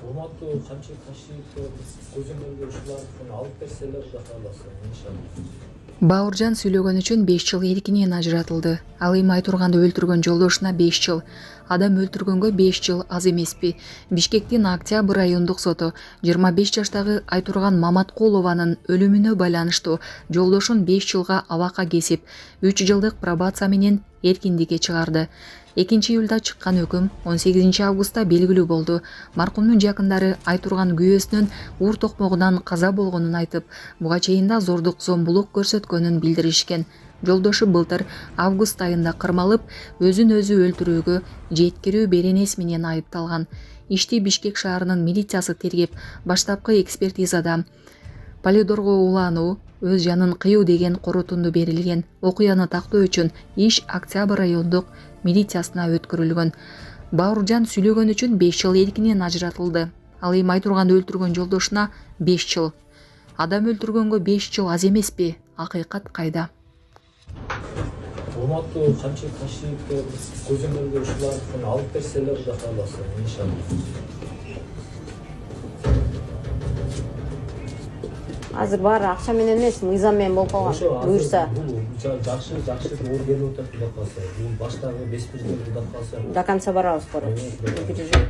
урматтуу Камчыбек Кашиевке көзөмөлгө ушуларды алып берселер Кудай кааласа, иншалла. Бауыржан сүйлөгөн үчүн 5 жыл эркинен ажыратылды. Ал эми Айтурганды өлтүргөн жолдошуна 5 жыл. Адам өлтүргөнгө 5 жыл аз эмеспи? Бишкектин Октябрь райондук соту 25 жаштагы Айтурган Маматкулованын өлүмүнө байланыштуу жолдошун 5 жылга абакка кесип, 3 жылдык пробация менен эркиндикке чыгарды. 2-июлда чыккан өкүм 18 августта белгилүү болду. Маркумдун жакындары Айтурган күйөөсүнүн уур токмогунан каза болгонун айтып, буга чейин да зордук зомбулук көрсөткөнүн билдиришкен. Жолдошу былтыр август айында кырмалып, өзүн өзү өлтүрүүгө жеткирүү беренеси менен айыпталган. Ишти Бишкек шаарынын милициясы тергеп, баштапкы экспертизада полидорго улануу, өз жанын кыюу деген корутунду берилген. Окуяны тактоо үчүн иш Октябрь райондук милициясына өткөрүлгөн. Бауыржан сүйлөгөн үчүн 5 жыл эркинен ажыратылды. Ал эми Айтурганды өлтүргөн жолдошуна 5 жыл. Адам өлтүргөнгө 5 жыл аз эмеспи? Акыйкат кайда? Урматтуу Камчыбек Кашиевке көзөмөлгө ушуларды алып берселер Кудай кааласа, иншалла. Азыр баары акча менен эмес, мыйзам менен болуп калган. Буюрса. Жакшы оор келип атат Кудай кааласа. Бул баштагы беспредел Кудай кааласа. До конца барабыз скоро. Не переживай.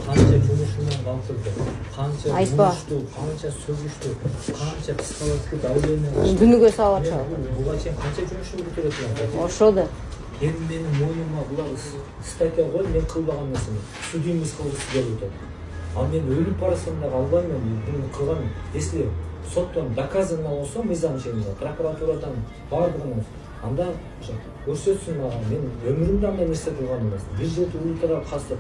Канча жумушунан калтырды, канча Айтпа. жумушту, канча сөгүштү, канча психологиялык давление. Дүнүгө салып атышат. Буга чейин канча жумушун бүтүрөт. Ошол Эми менин моюма булар статья кой, мен кылбаган нерсени. Судимиз кылгысы келип атат. А мен өлүп барсам да албайм, буну кылган. Если соттон доказано болсо, мыйзам чегинде, прокуратурадан бардыгын анда көрсөтсүн мага. Мен өмүрүмдө андай нерсе кылган эмес. Бир жерде ультра касып,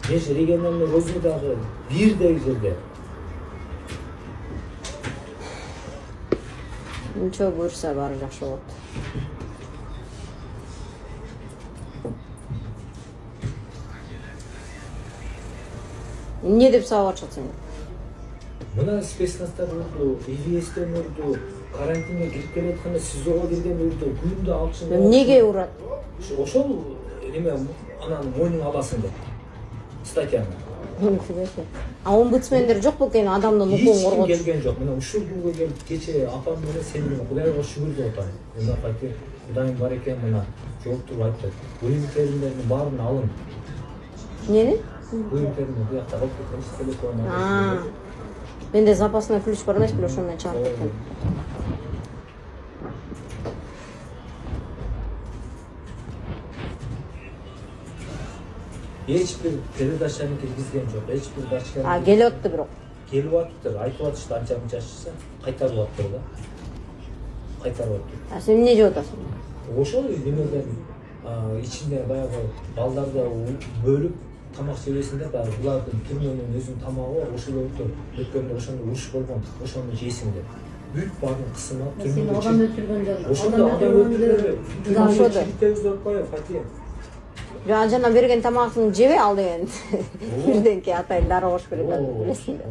региональный розыгрышы бирдей жерде. Ничего буюрса баары жакшы болот. Эмне деп салып атышат сени? Мына спецназдар урду, ИВСтен урду, карантинге кирип келатканда СИЗОго кирген урду, күндө алчын. Эмнеге урат? Ошол неме анан мойнуңа аласың деп. Статьяны. А омбудсмендер жок белкен адамдын укугун корготуш? Келген жок. Мына ушул күнгө келип кече апам менен сен менен Кудайга шүгүр деп атам. Мына кайты Кудайым бар экен, мына жооптур айтты. Буюмдердин баарын алын. Эмнени? Буюмдердин буякта алып кеткен телефон. Менде запасной ключ бар эмес беле, ошондон чыгарып кеткен. Эч бир передачаны киргизген жок. Эч бир дачка. Келип атты бирок. Келип атыптыр, айтып атышты анча мынча чыкса, кайтарып атыптыр да. Кайтарып атыптыр. Сен эмне жеп атасың? Ошол немелердин ичинде баягы балдарды бөлүп тамак жебесин деп, булардын түрмөнүн өзүнүн тамагы бар, ошолорду өткөндө ошондо уруш болгон, ошону жейсиң деп. Бүт баарын кысымап, түрмөгө Адам өлтүргөндө. ошондо адам өлтүргөндө. Ошодо. Чиртебиз Фатия. Жана берген тамагын жебе ал деген. Бирден кийин атайын дароо кош керек билесиң да.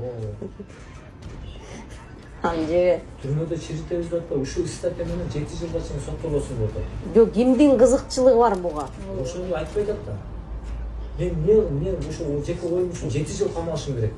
Аны жебе. Түрмөдө чиртебиз деп атпайбы? Ушул статья менен 7 жылга чейин соттолосун деп атат. Жок, кимдин кызыкчылыгы бар буга? Ошону айтпай атат да. Мен ошо жеке коюм үчүн 7 жыл камалышым керек.